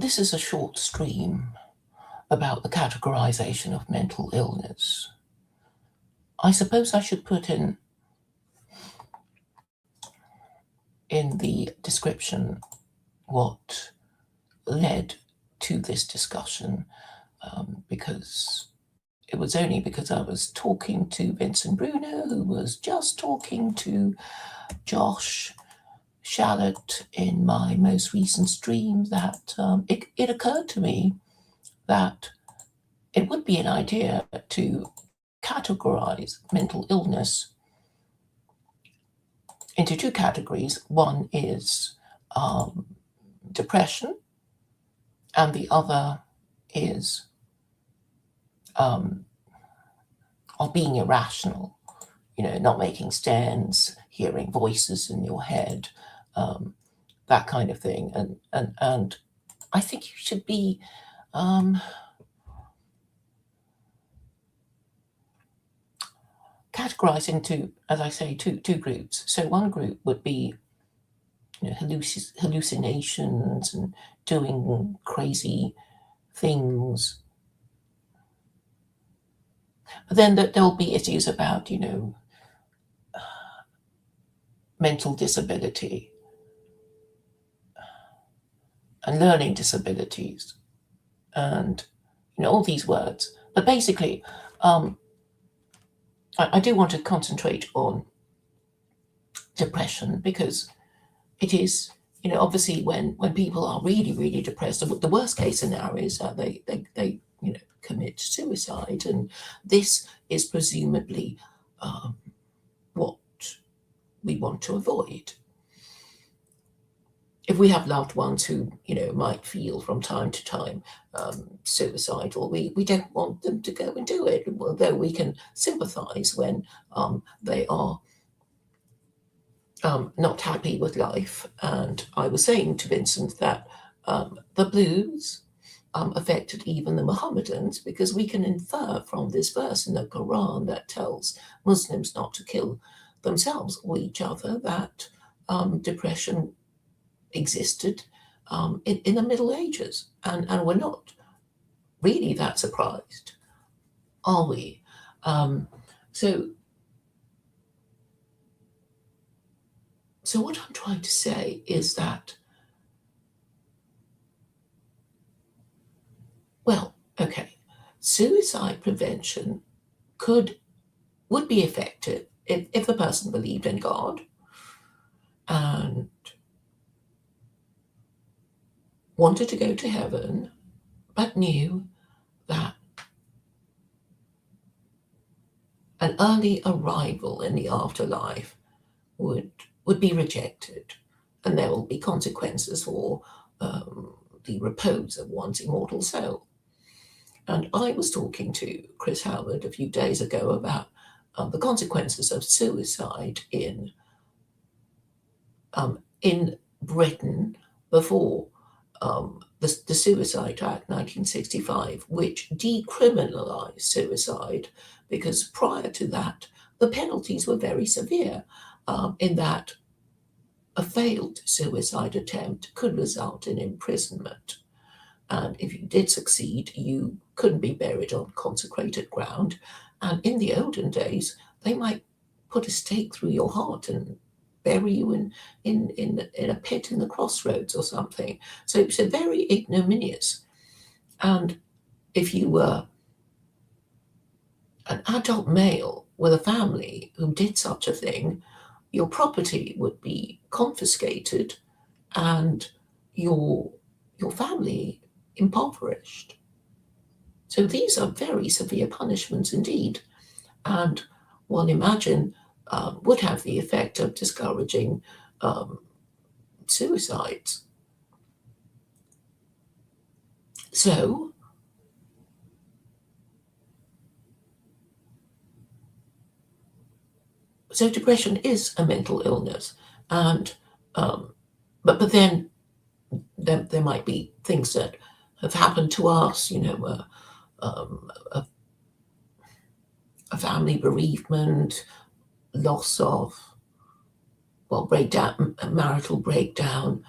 this is a short stream about the categorization of mental illness. I suppose I should put in the description what led to this discussion, because it was only because I was talking to Vincent Bruno, who was just talking to Josh Shallot in my most recent stream, that it occurred to me that it would be an idea to categorize mental illness into two categories. One is depression, and the other is being irrational, not making stands, hearing voices in your head, that kind of thing. And I think you should be categorized into, as I say, two groups. So one group would be hallucinations and doing crazy things. But then there'll be issues about, mental disability and learning disabilities and, all these words. But basically, I do want to concentrate on depression, because it is, obviously when people are really, really depressed, the worst case scenario is that they commit suicide, and this is presumably what we want to avoid. If we have loved ones who, might feel from time to time suicidal, we don't want them to go and do it, although we can sympathize when they are not happy with life. And I was saying to Vincent that the blues affected even the Mohammedans, because we can infer from this verse in the Quran that tells Muslims not to kill themselves or each other that depression existed in the Middle Ages, and we're not really that surprised, are we? So what I'm trying to say is that, well, okay, suicide prevention would be effective if the person believed in God and wanted to go to heaven, but knew that an early arrival in the afterlife would be rejected, and there will be consequences for the repose of one's immortal soul. And I was talking to Chris Howard a few days ago about the consequences of suicide in Britain before the Suicide Act 1965, which decriminalised suicide, because prior to that, the penalties were very severe, in that a failed suicide attempt could result in imprisonment. And if you did succeed, you couldn't be buried on consecrated ground. And in the olden days, they might put a stake through your heart and bury you in a pit in the crossroads or something. So it's a very ignominious. And if you were an adult male with a family who did such a thing, your property would be confiscated and your family impoverished. So these are very severe punishments indeed, and one imagine would have the effect of discouraging suicides. So depression is a mental illness, and but then there might be things that have happened to us, a family bereavement, loss of, marital breakdown,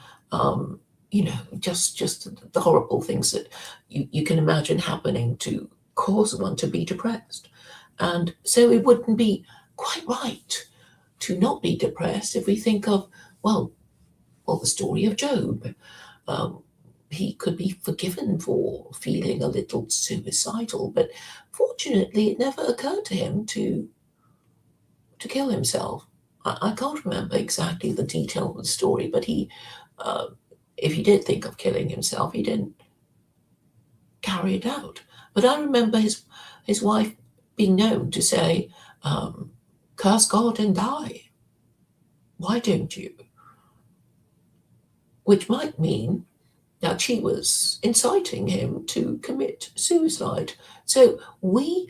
just the horrible things that you can imagine happening to cause one to be depressed. And so it wouldn't be quite right to not be depressed if we think of, well, the story of Job. Um, he could be forgiven for feeling a little suicidal, but fortunately, it never occurred to him to kill himself. I can't remember exactly the detail of the story, but uh, if he did think of killing himself, he didn't carry it out. But I remember his wife being known to say, "Curse God and die. Why don't you?" Which might mean that she was inciting him to commit suicide. So we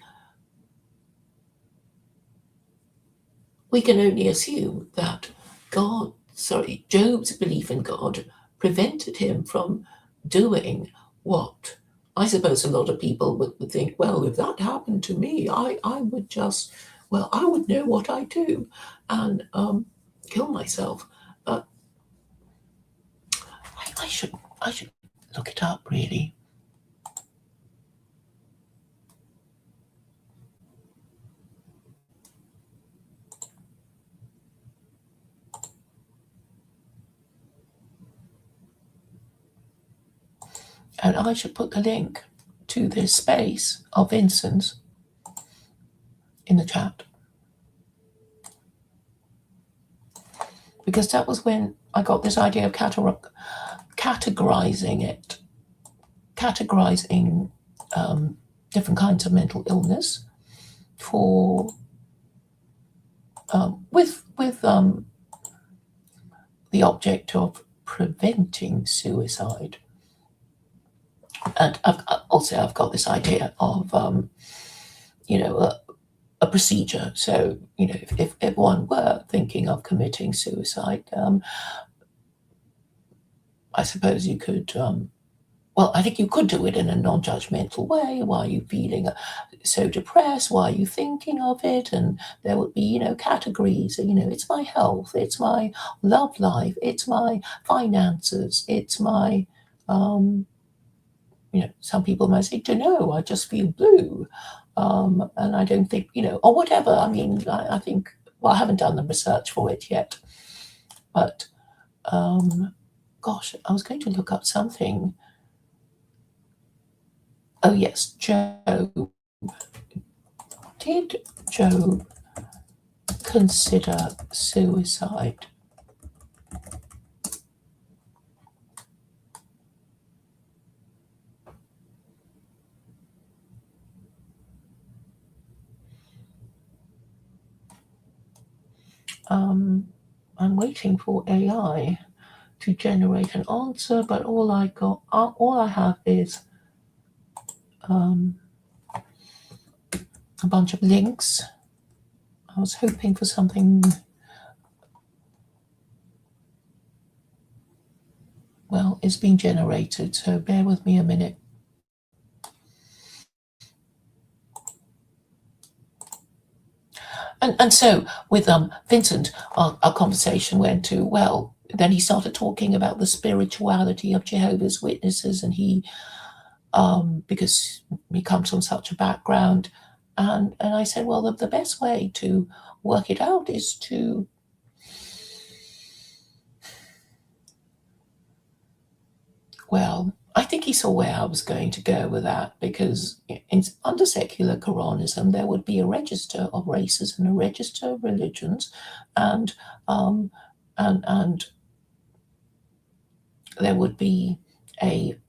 can only assume that Job's belief in God prevented him from doing what I suppose a lot of people would think, well, if that happened to me, I would just, well, I would know what I do and kill myself. But I should look it up really. And I should put the link to this space of Vincent's in the chat. Because that was when I got this idea of categorizing different kinds of mental illness for with the object of preventing suicide. And I've got this idea of a procedure. So if one were thinking of committing suicide, I suppose you could. I think you could do it in a non-judgmental way. Why are you feeling so depressed? Why are you thinking of it? And there would be, categories. It's my health, it's my love life, it's my finances, it's my, some people might say, I just feel blue, and I don't think, or whatever. I mean, I think. Well, I haven't done the research for it yet, but gosh, I was going to look up something. Oh, yes, Job. Did Job consider suicide? I'm waiting for AI to generate an answer, but all I have is a bunch of links. I was hoping for something. Well, it's being generated, so bear with me a minute. And so with Vincent, our conversation went to, well, then he started talking about the spirituality of Jehovah's Witnesses, and he because he comes from such a background. And I said, well, the best way to work it out is to I think he saw where I was going to go with that, because under secular Quranism, there would be a register of races and a register of religions, and there would be a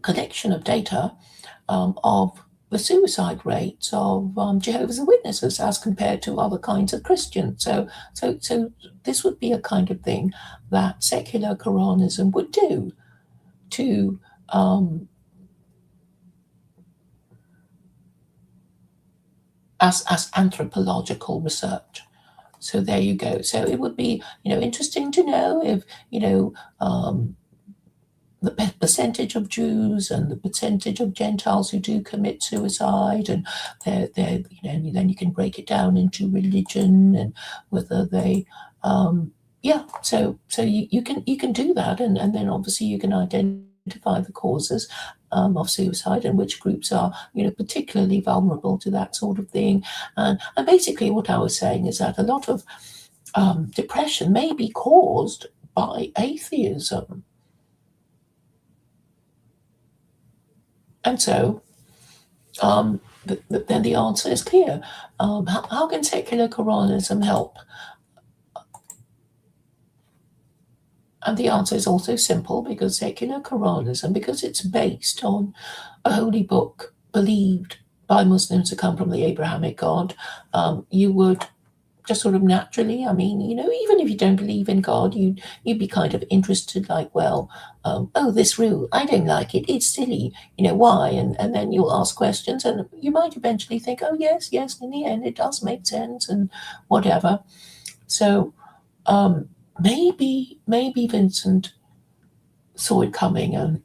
collection of data of the suicide rates of Jehovah's Witnesses as compared to other kinds of Christians. So this would be a kind of thing that secular Quranism would do to as anthropological research. So there you go. So it would be interesting to know if the percentage of Jews and the percentage of Gentiles who do commit suicide, and then you can break it down into religion and whether they yeah, so you can do that, and then obviously you can identify the causes of suicide and which groups are particularly vulnerable to that sort of thing. And basically, what I was saying is that a lot of depression may be caused by atheism, and so then the answer is clear. How can secular Quranism help? And the answer is also simple, because secular Quranism, because it's based on a holy book believed by Muslims to come from the Abrahamic God, you would just sort of naturally, I mean, even if you don't believe in God, you'd be kind of interested, like, well, oh, this rule, I don't like it, it's silly, why? And then you'll ask questions, and you might eventually think, oh, yes, in the end, it does make sense, and whatever. So maybe Vincent saw it coming and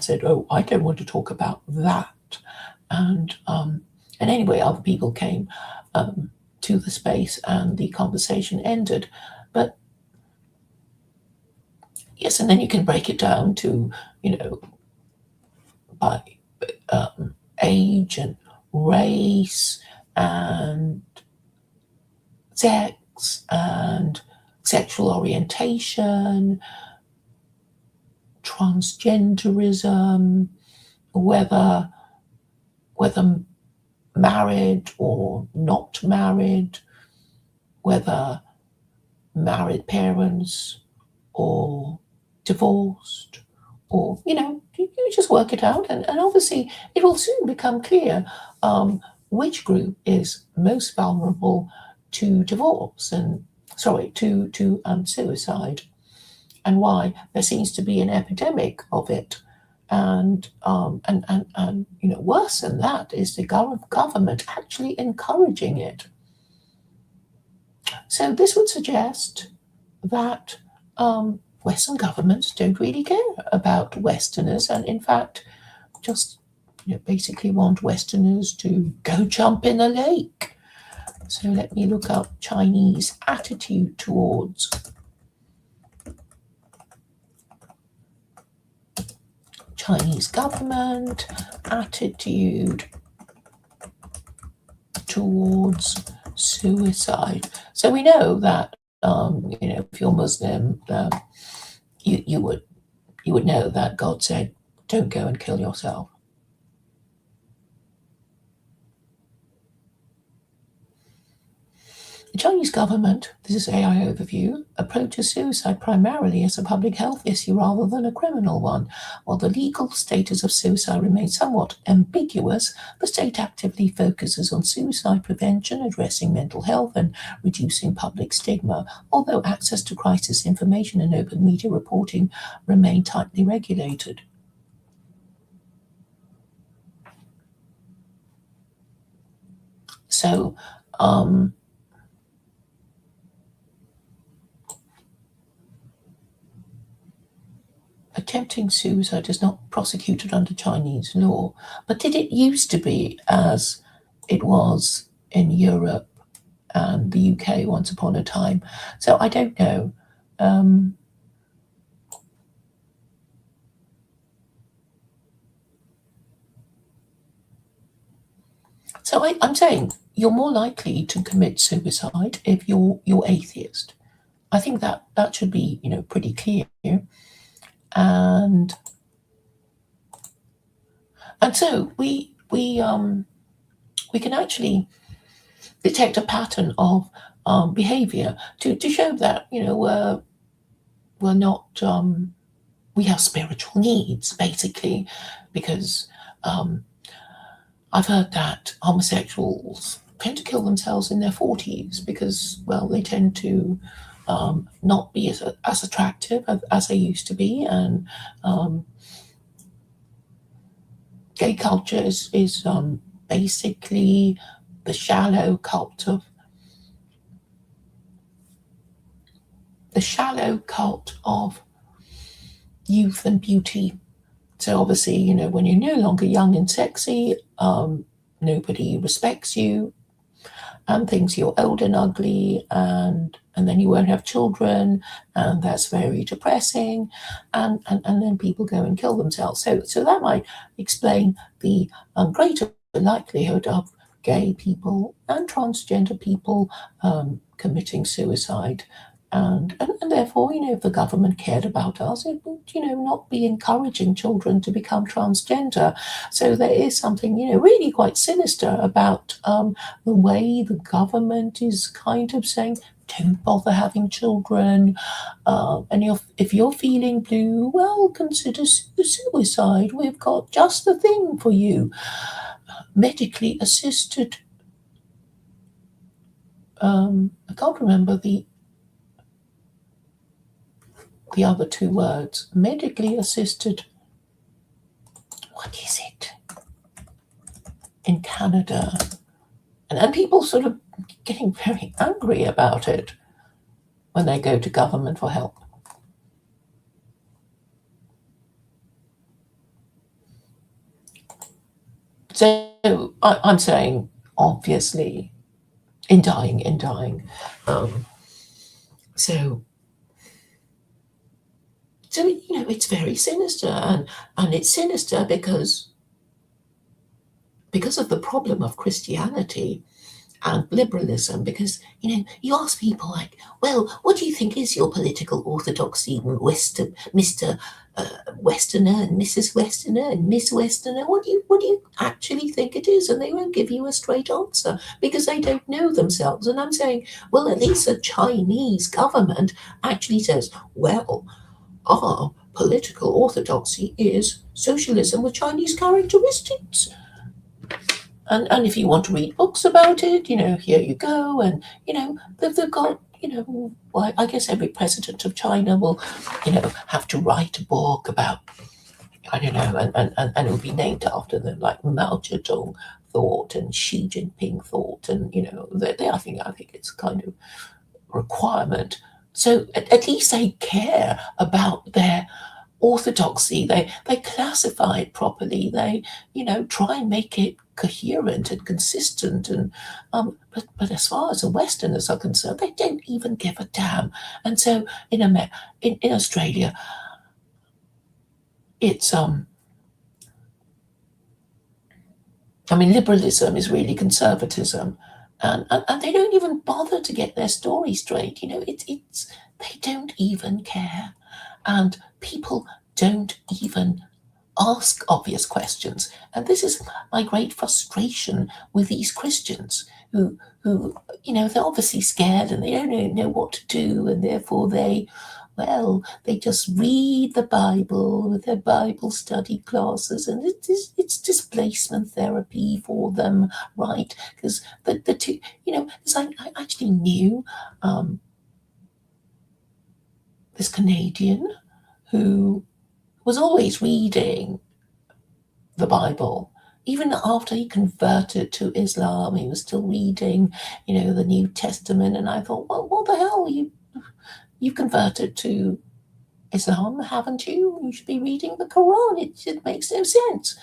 said, "Oh, I don't want to talk about that." And anyway, other people came to the space, and the conversation ended. But yes, and then you can break it down to by age and race and sex and sexual orientation, transgenderism, whether married or not married, whether married parents or divorced, or you just work it out, and obviously it will soon become clear which group is most vulnerable to divorce and sorry to suicide, and why there seems to be an epidemic of it. And worse than that is the government actually encouraging it. So this would suggest that Western governments don't really care about Westerners, and in fact, just basically want Westerners to go jump in a lake. So let me look up Chinese attitude towards Chinese government, attitude towards suicide. So we know that if you're Muslim, you would know that God said, "Don't go and kill yourself." The Chinese government, this is AI overview, approaches suicide primarily as a public health issue rather than a criminal one. While the legal status of suicide remains somewhat ambiguous, the state actively focuses on suicide prevention, addressing mental health, and reducing public stigma, although access to crisis information and open media reporting remain tightly regulated. So, attempting suicide is not prosecuted under Chinese law, but did it used to be as it was in Europe and the UK once upon a time? So I don't know. So I'm saying you're more likely to commit suicide if you're atheist. I think that should be pretty clear, and so we can actually detect a pattern of behavior to show that we're not we have spiritual needs, basically, because I've heard that homosexuals tend to kill themselves in their 40s because, well, they tend to not be as attractive as they used to be, and gay culture is basically the shallow cult of youth and beauty. So obviously, when you're no longer young and sexy, nobody respects you, and thinks you're old and ugly, and then you won't have children, and that's very depressing, and then people go and kill themselves. So that might explain the greater likelihood of gay people and transgender people committing suicide. And therefore, if the government cared about us, it would, not be encouraging children to become transgender. So there is something, really quite sinister about the way the government is kind of saying, don't bother having children. And if you're feeling blue, well, consider suicide. We've got just the thing for you. Medically assisted. I can't remember the other two words. Medically assisted. What is it? In Canada. And people sort of getting very angry about it when they go to government for help. So I'm saying, obviously, in dying. So it's very sinister, and it's sinister because of the problem of Christianity and liberalism. Because you ask people like, well, what do you think is your political orthodoxy, Mr. Westerner and Mrs. Westerner and Miss Westerner? What do you actually think it is? And they won't give you a straight answer because they don't know themselves. And I'm saying, well, at least the Chinese government actually says, well, our political orthodoxy is socialism with Chinese characteristics. And if you want to read books about it, here you go. And, they've got, well, I guess every president of China will, have to write a book about, I don't know, and it will be named after them, like Mao Zedong thought and Xi Jinping thought. And, I think it's kind of requirement. So at least they care about their orthodoxy. They classify it properly. They try and make it coherent and consistent. And but as far as the Westerners are concerned, they don't even give a damn. And so in Australia, it's liberalism is really conservatism. And they don't even bother to get their story straight. It's they don't even care, and people don't even ask obvious questions. And this is my great frustration with these Christians who they're obviously scared and they don't know what to do, and therefore they just read the Bible with their Bible study classes, and it's displacement therapy for them, right? Because the two, because I actually knew this Canadian who was always reading the Bible. Even after he converted to Islam, he was still reading, the New Testament. And I thought, well, what the hell? You've converted to Islam, haven't you? You should be reading the Quran. It makes no sense.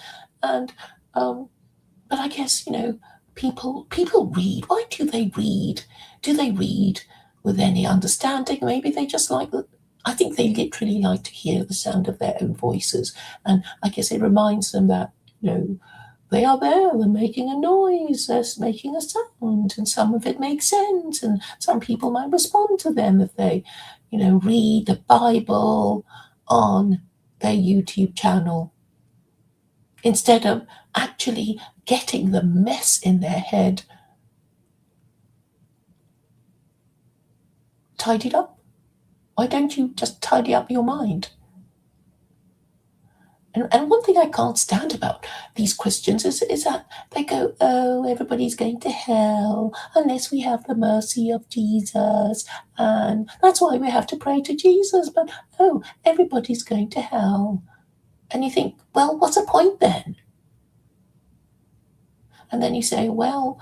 And but I guess people read. Why do they read? Do they read with any understanding? Maybe they just like the. I think they literally like to hear the sound of their own voices, and I guess it reminds them that they are there, they're making a noise, they're making a sound, and some of it makes sense, and some people might respond to them if they, read the Bible on their YouTube channel, instead of actually getting the mess in their head tidied up. Why don't you just tidy up your mind? And one thing I can't stand about these Christians is that they go, oh, everybody's going to hell unless we have the mercy of Jesus. And that's why we have to pray to Jesus. But, oh, everybody's going to hell. And you think, well, what's the point then? And then you say, well,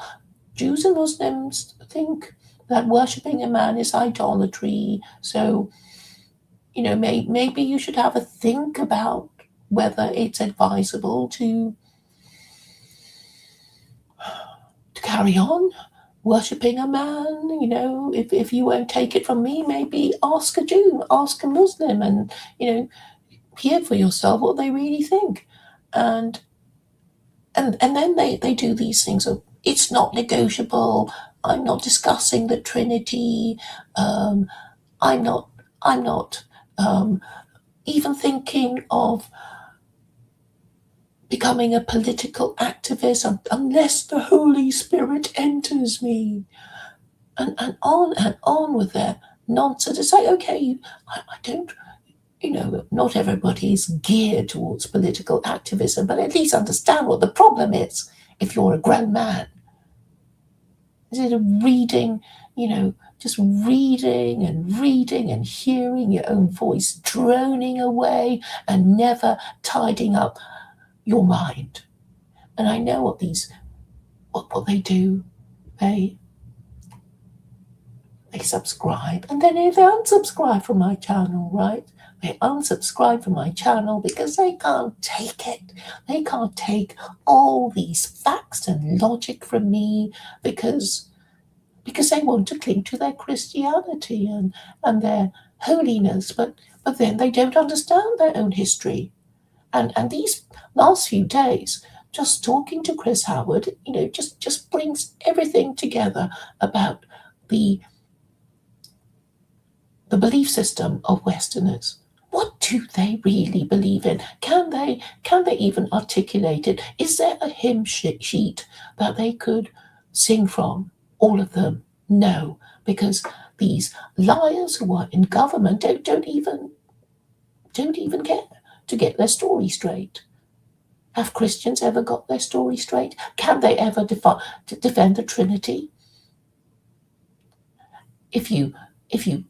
Jews and Muslims think that worshipping a man is idolatry. So, maybe you should have a think about whether it's advisable to carry on worshipping a man, if you won't take it from me, maybe ask a Jew, ask a Muslim, and, hear for yourself what they really think. And and then they do these things of, it's not negotiable, I'm not discussing the Trinity, um, I'm not um, even thinking of becoming a political activist unless the Holy Spirit enters me. And on with their nonsense. It's like, okay, I don't, not everybody is geared towards political activism, but at least understand what the problem is if you're a grown man. Instead of reading, just reading and hearing your own voice droning away and never tidying up your mind. And I know what they do. They subscribe, and then they unsubscribe from my channel, right? They unsubscribe from my channel because they can't take it. They can't take all these facts and logic from me because they want to cling to their Christianity and their holiness, but then they don't understand their own history. And these last few days, just talking to Chris Howard, just brings everything together about the belief system of Westerners. What do they really believe in? Can they even articulate it? Is there a hymn sheet that they could sing from? All of them? No, because these liars who are in government don't even get their story straight. Have Christians ever got their story straight? Can they ever defend the Trinity? If you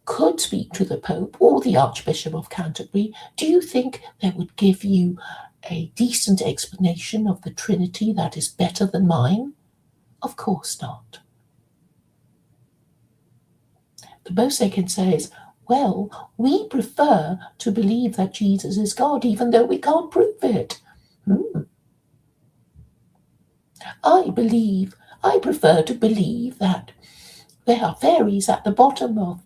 could speak to the Pope or the Archbishop of Canterbury, do you think they would give you a decent explanation of the Trinity that is better than mine? Of course not. The most they can say is, well, we prefer to believe that Jesus is God, even though we can't prove it. I prefer to believe that there are fairies at the bottom of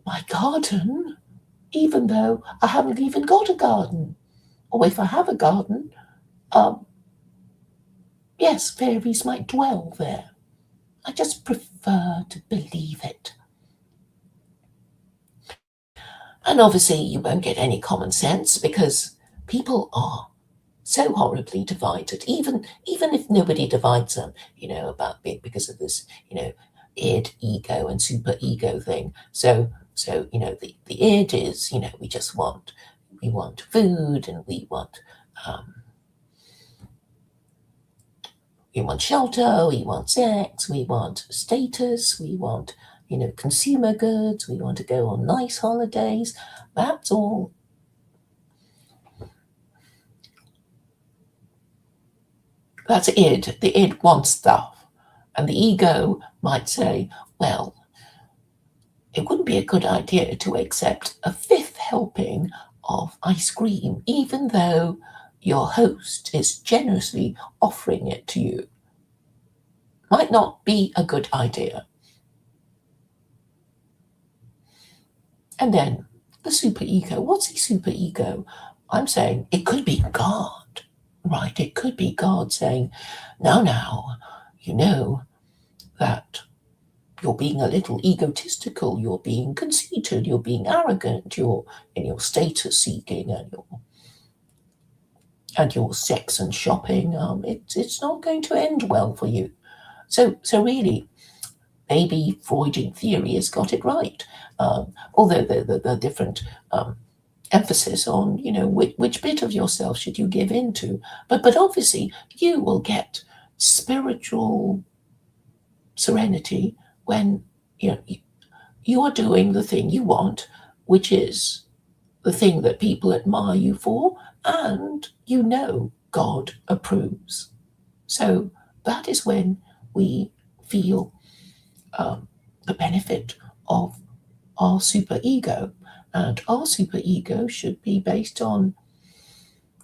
my garden, even though I haven't even got a garden. Or if I have a garden, yes, fairies might dwell there. I just prefer to believe it. And obviously you won't get any common sense because people are so horribly divided, even if nobody divides them, because of this, id, ego, and super ego thing. So the id is, we want food, and we want shelter, we want sex, we want status, we want consumer goods, we want to go on nice holidays. That's all. That's id. The id wants stuff. And the ego might say, well, it wouldn't be a good idea to accept a fifth helping of ice cream, even though your host is generously offering it to you. Might not be a good idea. And then the superego. What's the superego? I'm saying it could be God, right? It could be God saying, now, you know that you're being a little egotistical, you're being conceited, you're being arrogant, you're in your status seeking and your sex and shopping. It's not going to end well for you. So really, maybe Freudian theory has got it right. Although the different emphasis on, which bit of yourself should you give into. But obviously, you will get spiritual serenity when, you are doing the thing you want, which is the thing that people admire you for, and God approves. So that is when we feel the benefit of our superego. And our superego should be based on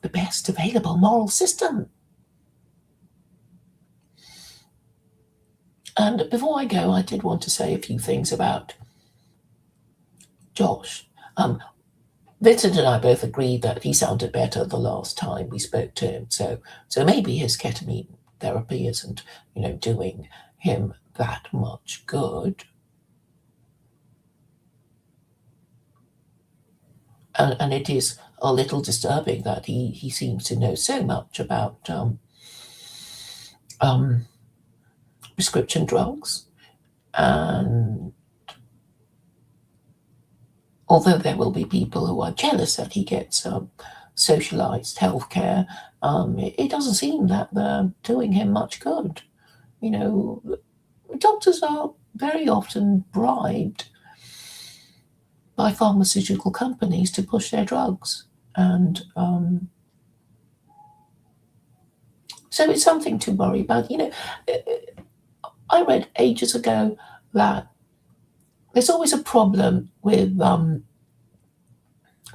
the best available moral system. And before I go, I did want to say a few things about Josh. Vincent and I both agreed that he sounded better the last time we spoke to him. So maybe his ketamine therapy isn't, doing him that much good. And it is a little disturbing that he seems to know so much about um, prescription drugs. And although there will be people who are jealous that he gets socialized healthcare, it doesn't seem that they're doing him much good. You know, doctors are very often bribed by pharmaceutical companies to push their drugs. And so it's something to worry about. I read ages ago that there's always a problem with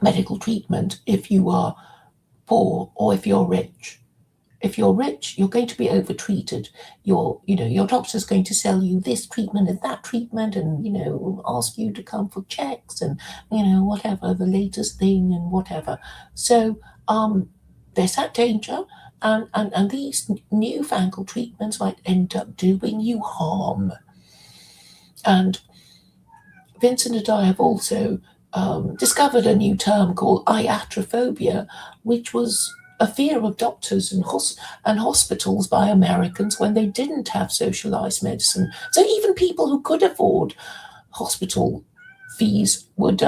medical treatment if you are poor or if you're rich. If you're rich, you're going to be overtreated. Your doctor's going to sell you this treatment and that treatment, and ask you to come for checks and whatever the latest thing and whatever. So there's that danger, and these newfangled treatments might end up doing you harm. And Vincent and I have also discovered a new term called iatrophobia, which was a fear of doctors and hospitals by Americans when they didn't have socialized medicine. So even people who could afford hospital fees would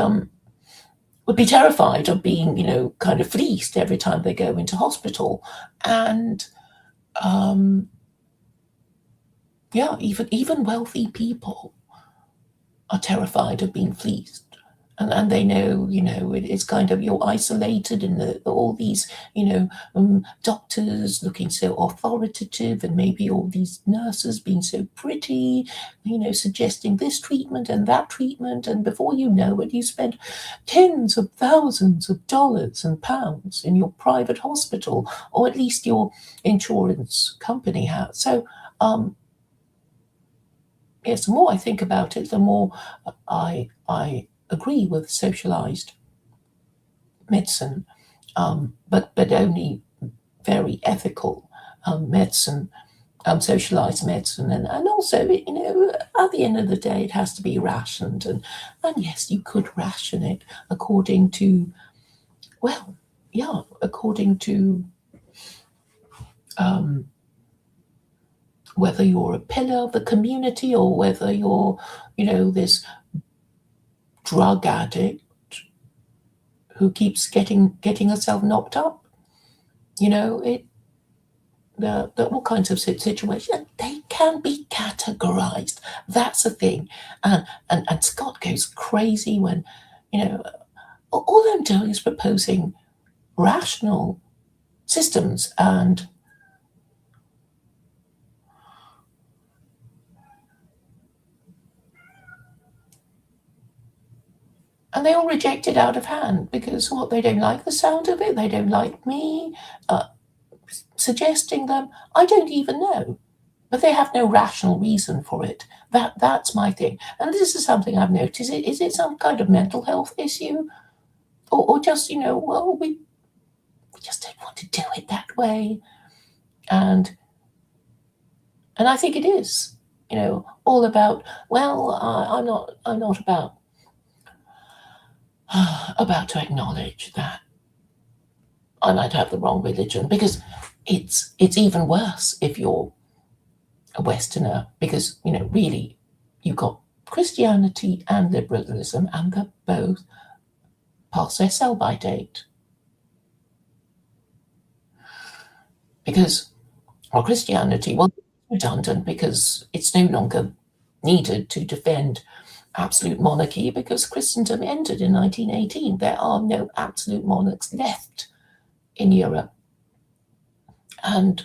be terrified of being, kind of fleeced every time they go into hospital. And yeah, even wealthy people are terrified of being fleeced. And they know, it's kind of, you're isolated in all these, doctors looking so authoritative, and maybe all these nurses being so pretty, suggesting this treatment and that treatment. And before you know it, you spend tens of thousands of dollars and pounds in your private hospital, or at least your insurance company has. So, yes, the more I think about it, the more I agree with socialized medicine, but only very ethical medicine, socialized medicine, and also at the end of the day, it has to be rationed, and yes, you could ration it according to, well, yeah, according to whether you're a pillar of the community or whether you're this drug addict who keeps getting herself knocked up. The all kinds of situations, they can be categorized. That's the thing. And Scott goes crazy when, all I'm doing is proposing rational systems, and they all reject it out of hand because they don't like the sound of it. They don't like me suggesting them. I don't even know, but they have no rational reason for it. That's my thing. And this is something I've noticed. Is it some kind of mental health issue, or just well, we just don't want to do it that way, and I think it is all about, well, I'm not about to acknowledge that I might have the wrong religion, because it's even worse if you're a Westerner, because really you've got Christianity and liberalism, and they're both past their sell-by date. Because Christianity, well, it's redundant because it's no longer needed to defend absolute monarchy, because Christendom ended in 1918. There are no absolute monarchs left in Europe. And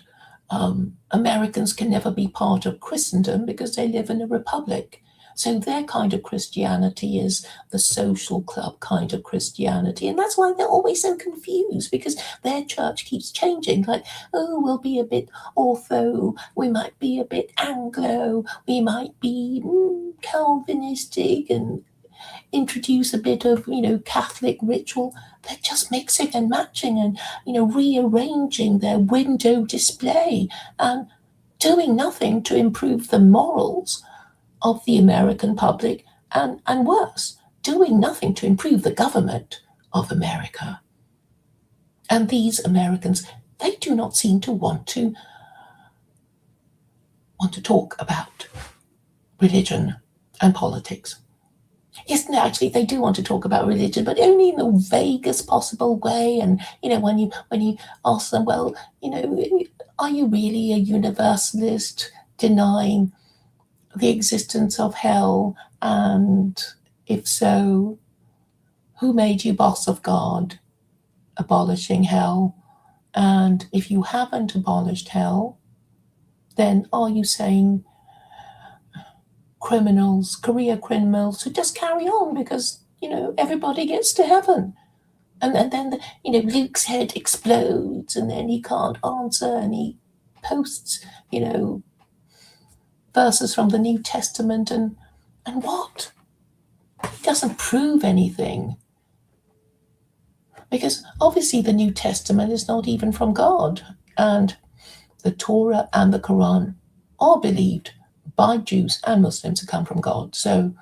Americans can never be part of Christendom because they live in a republic. So their kind of Christianity is the social club kind of Christianity. And that's why they're always so confused, because their church keeps changing. Like, oh, we'll be a bit ortho, we might be a bit Anglo, we might be Calvinistic and introduce a bit of, Catholic ritual. They're just mixing and matching and, rearranging their window display and doing nothing to improve the morals of the American public, and worse, doing nothing to improve the government of America. And these Americans, they do not seem to want to talk about religion and politics. Yes, no, actually, they do want to talk about religion, but only in the vaguest possible way. And when you ask them, well, are you really a universalist, denying the existence of hell? And if so, who made you boss of God, abolishing hell? And if you haven't abolished hell, then are you saying criminals, career criminals, who just carry on because, everybody gets to heaven? And then, Luke's head explodes and then he can't answer and he posts, verses from the New Testament and what? He doesn't prove anything. Because obviously the New Testament is not even from God. And the Torah and the Quran are believed by Jews and Muslims to come from God. So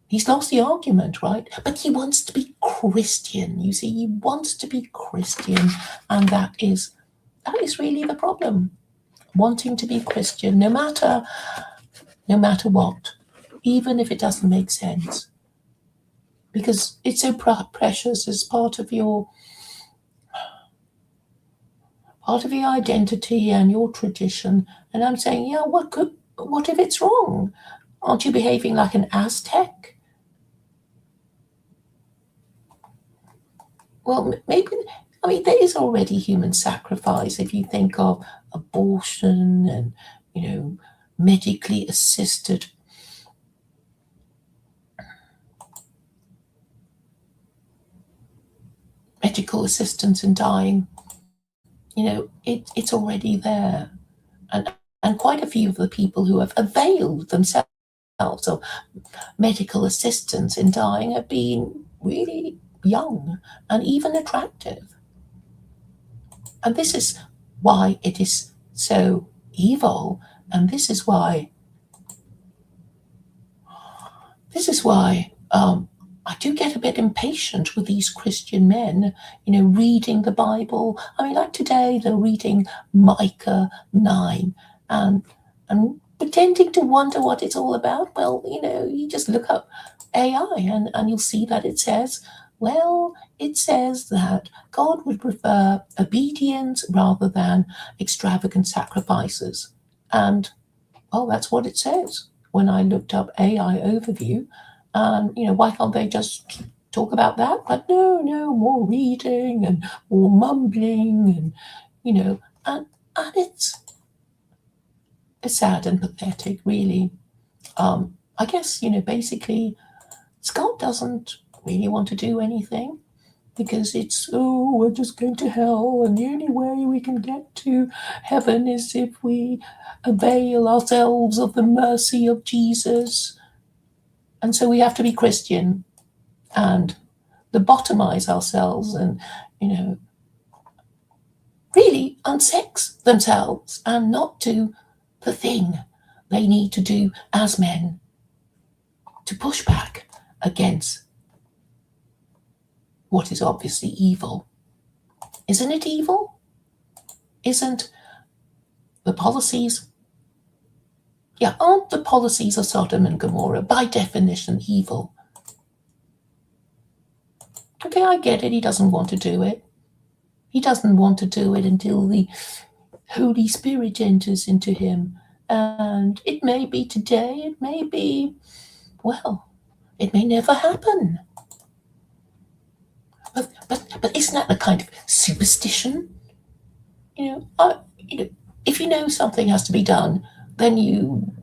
he's lost the argument, right? But he wants to be Christian. You see, he wants to be Christian. And that is really the problem. Wanting to be Christian, no matter what, even if it doesn't make sense. Because it's so precious as part of your identity and your tradition. And I'm saying, yeah, what if it's wrong? Aren't you behaving like an Aztec? Well, maybe, there is already human sacrifice if you think of abortion and, medically assisted medical assistance in dying. It's already there. And quite a few of the people who have availed themselves of medical assistance in dying have been really young and even attractive. And this is why it is so evil. And this is why I do get a bit impatient with these Christian men, reading the Bible. Like today, they're reading Micah 9 and pretending to wonder what it's all about. Well, you just look up AI and you'll see that it says that God would prefer obedience rather than extravagant sacrifices. And, that's what it says when I looked up AI overview. Why can't they just talk about that? But no, more reading and more mumbling and, and it's sad and pathetic, really. I guess, basically, Scott doesn't really want to do anything because it's, we're just going to hell and the only way we can get to heaven is if we avail ourselves of the mercy of Jesus. And so we have to be Christian and lobotomize ourselves and, really unsex themselves and not do the thing they need to do as men to push back against what is obviously evil. Isn't it evil? Isn't the policies? Yeah, aren't the policies of Sodom and Gomorrah by definition evil? Okay, I get it. He doesn't want to do it. He doesn't want to do it until the Holy Spirit enters into him. And it may be today, it may be, it may never happen. But isn't that the kind of superstition? If you know something has to be done, then you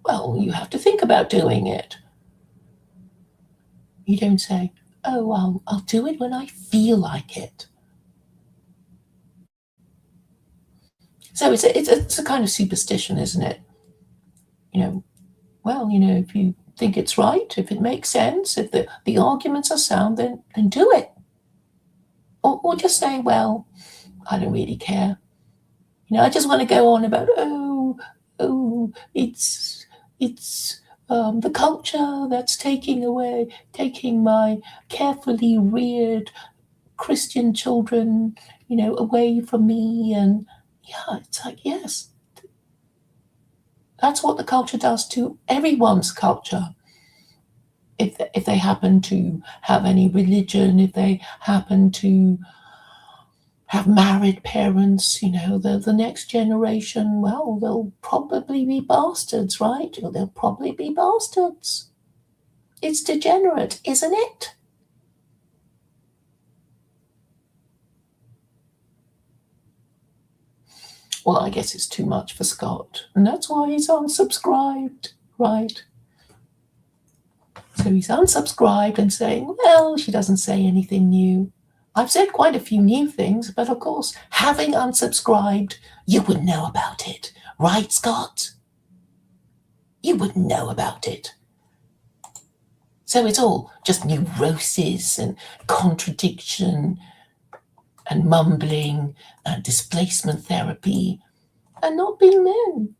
well, you have to think about doing it. You don't say, oh, I'll do it when I feel like it. So it's a kind of superstition, isn't it? You know, well, if you think it's right, if it makes sense, if the arguments are sound, then do it. Or just say, well, I don't really care. I just want to go on about, oh, it's the culture that's taking my carefully reared Christian children, away from me. And yeah, it's like, yes, that's what the culture does to everyone's culture. If they happen to have any religion, if they happen to have married parents, the next generation, well, they'll probably be bastards, right? They'll probably be bastards. It's degenerate, isn't it? Well, I guess it's too much for Scott, and that's why he's unsubscribed, right? So he's unsubscribed and saying, well, she doesn't say anything new. I've said quite a few new things, but of course, having unsubscribed, you would know about it. Right, Scott? You wouldn't know about it. So it's all just neurosis and contradiction and mumbling and displacement therapy and not being men.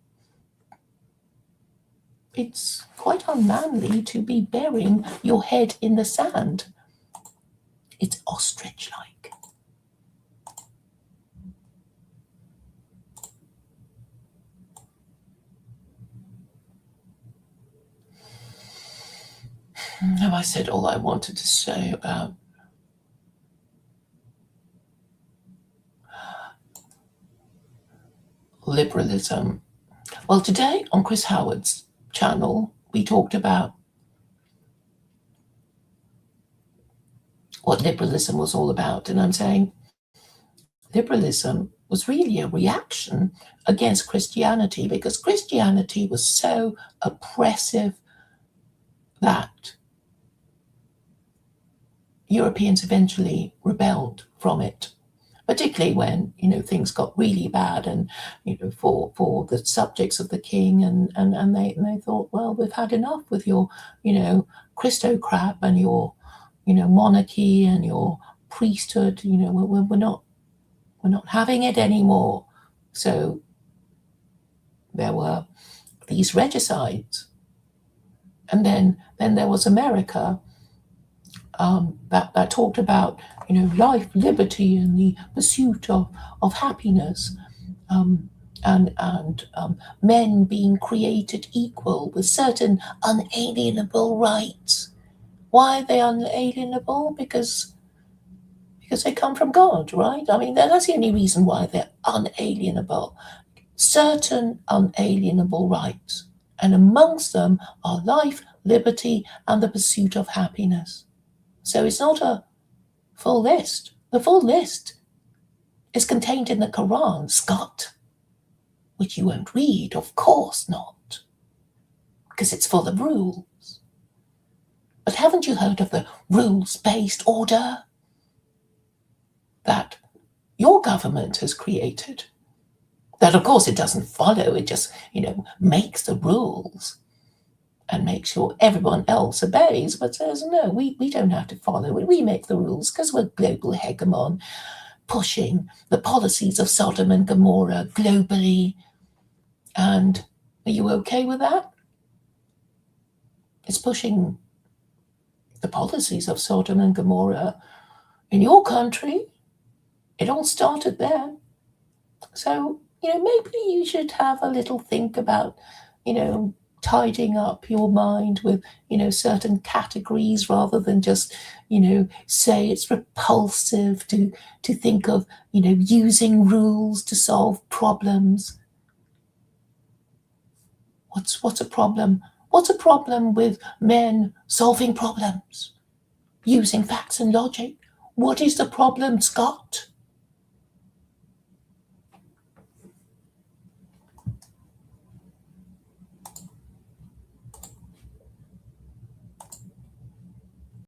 It's quite unmanly to be burying your head in the sand. It's ostrich-like. Have I said all I wanted to say about liberalism? Well, today on Chris Howard's channel, we talked about what liberalism was all about. And I'm saying liberalism was really a reaction against Christianity because Christianity was so oppressive that Europeans eventually rebelled from it, particularly when things got really bad and for the subjects of the king and they thought, well, we've had enough with your Christocrat and your monarchy and your priesthood. We're not having it anymore. So there were these regicides, and then there was America. That talked about life, liberty, and the pursuit of happiness, and men being created equal with certain unalienable rights. Why are they unalienable? Because they come from God, right? I mean, that's the only reason why they're unalienable. Certain unalienable rights, and amongst them are life, liberty, and the pursuit of happiness. So it's not a full list. The full list is contained in the Quran, Scott, which you won't read, of course not, because it's full of rules. But haven't you heard of the rules-based order that your government has created? That, of course, it doesn't follow, it just, makes the rules and make sure everyone else obeys, but says, no, we don't have to follow it. We make the rules because we're global hegemon, pushing the policies of Sodom and Gomorrah globally. And are you okay with that? It's pushing the policies of Sodom and Gomorrah in your country. It all started there. So, maybe you should have a little think about, tidying up your mind with, certain categories rather than just, say it's repulsive to think of, using rules to solve problems. What's a problem? What's a problem with men solving problems? Using facts and logic? What is the problem, Scott?